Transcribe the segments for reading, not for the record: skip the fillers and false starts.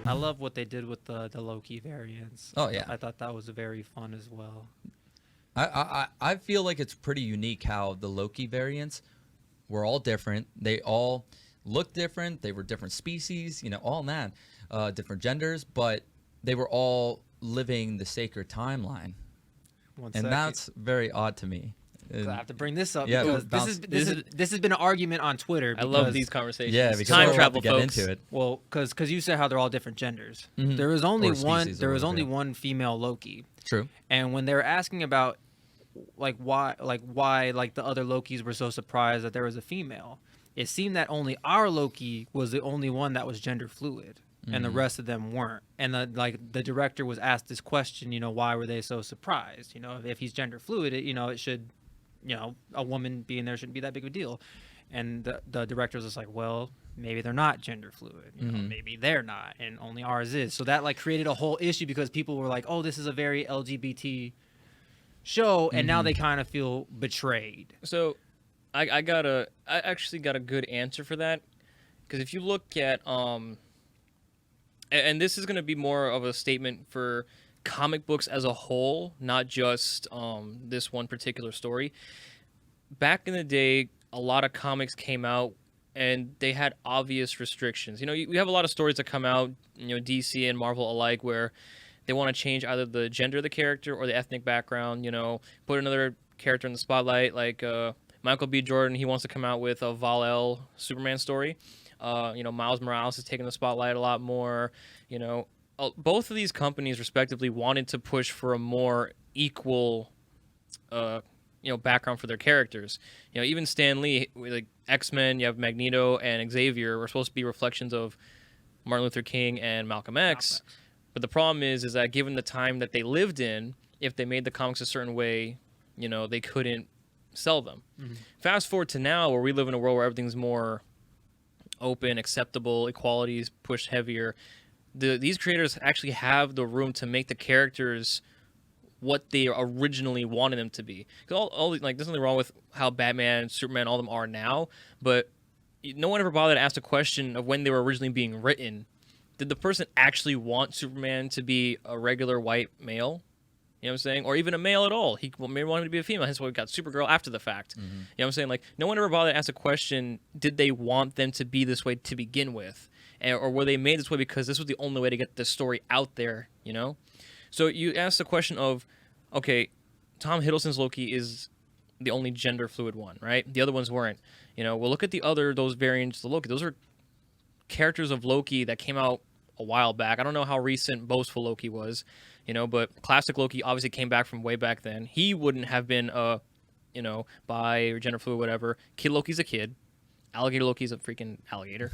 I love what they did with the Loki variants. Oh yeah, I thought that was very fun as well. I feel like it's pretty unique how the Loki variants were all different. They all looked different. They were different species, all that, different genders, but they were all living the sacred timeline, One and second. that's very odd to me. I have to bring this up Yeah, because this has been an argument on Twitter. I love these conversations. Yeah, because time we're travel, about to folks. get into it. Well, because you said how they're all different genders. Mhm. There was only Or one. species There or was only whatever. one female Loki, True. and when they were asking about why the other Lokis were so surprised that there was a female, it seemed that only our Loki was the only one that was gender fluid, and the rest of them weren't. And the director was asked this question, why were they so surprised? If he's gender fluid, it should, a woman being there shouldn't be that big of a deal. And the director was just like, well, maybe they're not gender fluid. Maybe they're not, and only ours is. So that created a whole issue because people were like, oh, this is a very LGBT show, and now they kind of feel betrayed. So, I actually got a good answer for that, because if you look at and this is going to be more of a statement for comic books as a whole, not just this one particular story. Back in the day, a lot of comics came out and they had obvious restrictions. We have a lot of stories that come out, DC and Marvel alike, where they want to change either the gender of the character or the ethnic background, put another character in the spotlight, like Michael B. Jordan, he wants to come out with a Val-El Superman story. Miles Morales is taking the spotlight a lot more. Both of these companies respectively wanted to push for a more equal background for their characters. Even Stan Lee, like X-Men, you have Magneto and Xavier were supposed to be reflections of Martin Luther King and Malcolm X. But the problem is that given the time that they lived in, if they made the comics a certain way, they couldn't sell them. Fast forward to now, where we live in a world where everything's more open, acceptable, equality is pushed heavier. These creators actually have the room to make the characters what they originally wanted them to be. All there's nothing wrong with how Batman, Superman, all of them are now, but no one ever bothered to ask the question of when they were originally being written. Did the person actually want Superman to be a regular white male? You know what I'm saying? Or even a male at all. He maybe wanted to be a female. Hence why we got Supergirl after the fact. You know what I'm saying? No one ever bothered to ask the question, did they want them to be this way to begin with? Or were they made this way because this was the only way to get the story out there, So you ask the question of, okay, Tom Hiddleston's Loki is the only gender fluid one, right? The other ones weren't. Well, look at those variants of Loki. Those are characters of Loki that came out a while back. I don't know how recent Boastful Loki was, but classic Loki obviously came back from way back then. He wouldn't have been bi or gender fluid, whatever. Kid Loki's a kid. Alligator Loki's a freaking alligator.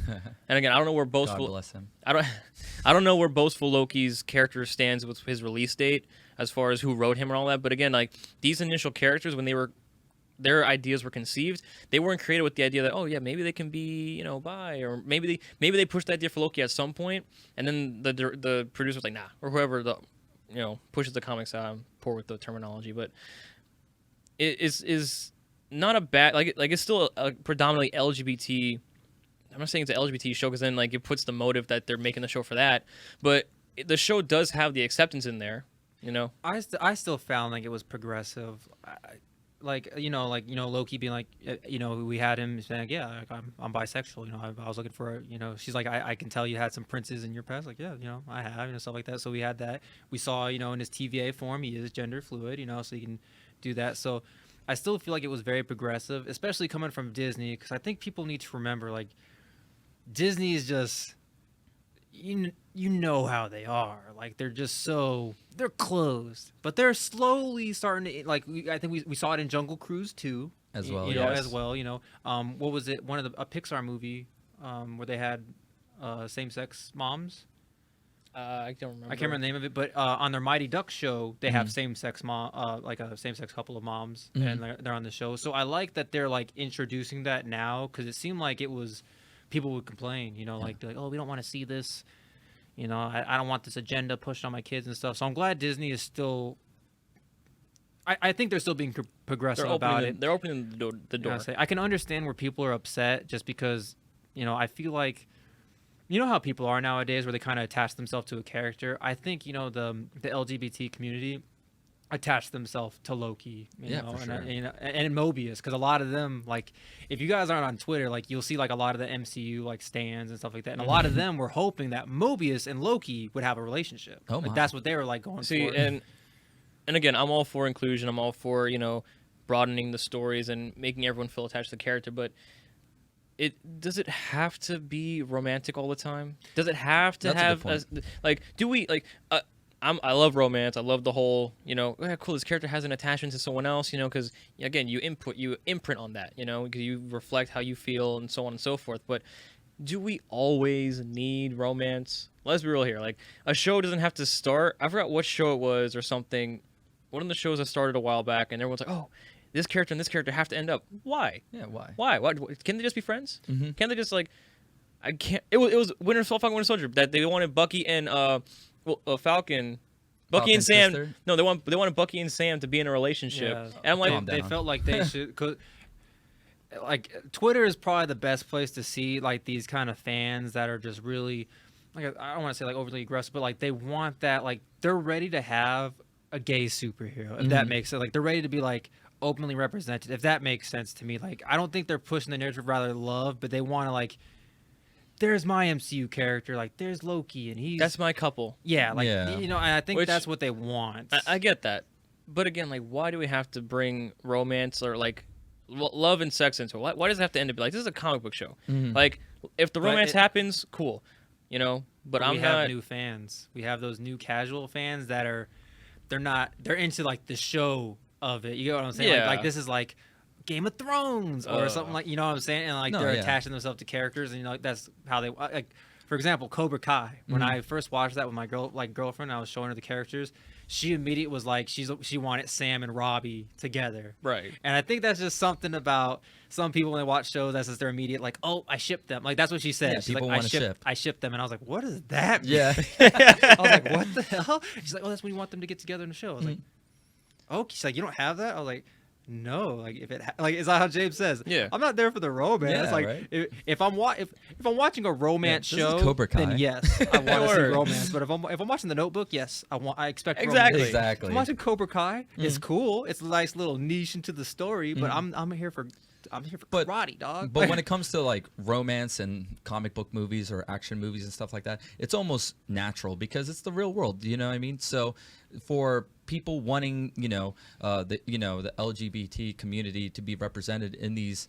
And again, I don't know where Boastful. God bless him. I don't know where Boastful Loki's character stands with his release date as far as who wrote him and all that. But again, these initial characters, when their ideas were conceived, they weren't created with the idea that, oh yeah, maybe they can be bi, or maybe they pushed the idea for Loki at some point, and then the producer was like, nah, or whoever pushes the comics out. I'm poor with the terminology, but it is not a bad it's still a predominantly LGBT. I'm not saying it's an LGBT show because then it puts the motive that they're making the show for that, but the show does have the acceptance in there. I still found it was progressive. Loki being like, we had him saying, yeah, I'm bisexual. I was looking for, she's like, I can tell you had some princes in your past. Like, yeah, I have, stuff like that. So we had that. We saw, in his TVA form, he is gender fluid, so you can do that. So I still feel like it was very progressive, especially coming from Disney, because I think people need to remember, Disney is just, you how they are. They're just they're closed, but they're slowly starting to, I think we saw it in Jungle Cruise too, as well. What was it? A Pixar movie, where they had same-sex moms. I don't remember. I can't remember the name of it, but on their Mighty Ducks show, they have same-sex a same-sex couple of moms, and they're on the show. So I like that they're introducing that now, because it seemed like it was people would complain, they're like, oh, we don't want to see this, I don't want this agenda pushed on my kids and stuff. So I'm glad Disney is still. I think they're still being progressive about it. They're opening the door. I can understand where people are upset just because, I feel like you know how people are nowadays where they kind of attach themselves to a character. I think, you know, the LGBT community attach themselves to Loki, you know, for sure. and Mobius, because a lot of them, like, if you guys aren't on Twitter, like, you'll see like a lot of the MCU like stands and stuff like that, and a lot of them were hoping that Mobius and Loki would have a relationship. Oh, like, my. that's what they were like going See, for. and again, I'm all for inclusion. I'm all for, you know, broadening the stories and making everyone feel attached to the character, but does it have to be romantic all the time? Does it have to have like, do we like I love romance. I love the whole, you know, cool, this character has an attachment to someone else, you know, because, again, you imprint on that, you know, because you reflect how you feel and so on and so forth. But do we always need romance? Let's be real here. Like, a show doesn't have to start. I forgot what show it was or something. One of the shows that started a while back, and everyone's like, oh, this character and this character have to end up. Why? Yeah, why? Why? Can't they just be friends? Mm-hmm. Can't they just, like, I can't. It was Winter Soldier that they wanted Bucky and Falcon, Bucky and Sam. Sister? No, they wanted Bucky and Sam to be in a relationship. Yeah. And I'm like, they felt like they should. Cause, like, Twitter is probably the best place to see like these kind of fans that are just really, like, I don't want to say like overly aggressive, but like they want that, like they're ready to have a gay superhero, if that makes sense. Like, they're ready to be like openly represented, if that makes sense to me. Like, I don't think they're pushing the narrative rather love, but they want to, like, there's my MCU character, like there's Loki, and that's my couple. yeah, like, Yeah. you know, and I think that's what they want. I get that, but again, like, why do we have to bring romance or like love and sex into it? Why does it have to end up like this is a comic book show? Like, if the romance happens, cool, you know. But we have new fans. We have those new casual fans that are, they're into like the show of it. You get what I'm saying? Yeah. Like this is like Game of Thrones or something, like, you know what I'm saying? And like they're attaching themselves to characters, and you know, like, that's how they like. For example, Cobra Kai. When I first watched that with my girlfriend, I was showing her the characters. She immediately was like, she wanted Sam and Robbie together. Right. And I think that's just something about some people when they watch shows. That's just their immediate, like, oh, I ship them. Like, that's what she said. Yeah, She's people like, want to ship. I ship them, and I was like, what does that mean? Yeah. I was like, what the hell? She's like, oh, that's when you want them to get together in the show. I was like, oh, she's like, you don't have that? I was like, no, like, if it like, is that how James says? Yeah, I'm not there for the romance. Yeah, like, right? if I'm watching a romance show, Cobra Kai. then yes, I want to see romance. But if I'm watching The Notebook, yes, I expect romance. Exactly. If I'm watching Cobra Kai, it's cool. It's a nice little niche into the story, but I'm here for karate, dog. But when it comes to like romance and comic book movies or action movies and stuff like that, it's almost natural because it's the real world. You know what I mean? So for people wanting, the LGBT community to be represented in these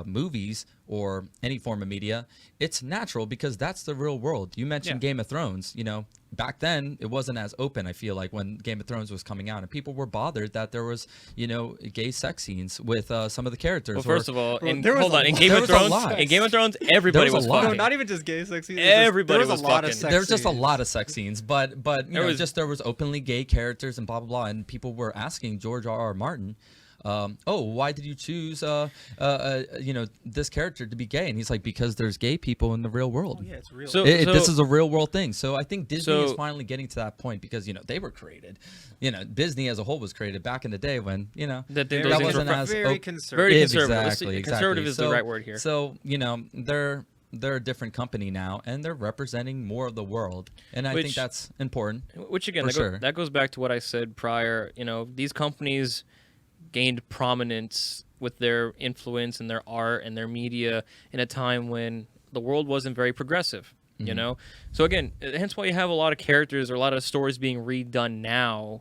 movies or any form of media, it's natural because that's the real world. You mentioned Game of Thrones. Back then it wasn't as open. I feel like when Game of Thrones was coming out, and people were bothered that there was, gay sex scenes with some of the characters. Well, first of all, in Game of Thrones, everybody was fucking. No, not even just gay sex scenes. Everybody was fucking. There was just a lot of sex scenes, but there was openly gay characters and blah blah blah, and people were asking George R.R. Martin, why did you choose this character to be gay? And he's like, because there's gay people in the real world. Oh, yeah, it's real. This is a real world thing. So I think Disney is finally getting to that point because they were created. Disney as a whole was created back in the day when that wasn't as very conservative. Exactly. Conservative is the right word here. So they're a different company now, and they're representing more of the world, and I think that's important. Which again, that goes back to what I said prior. These companies gained prominence with their influence and their art and their media in a time when the world wasn't very progressive, so again, hence why you have a lot of characters or a lot of stories being redone now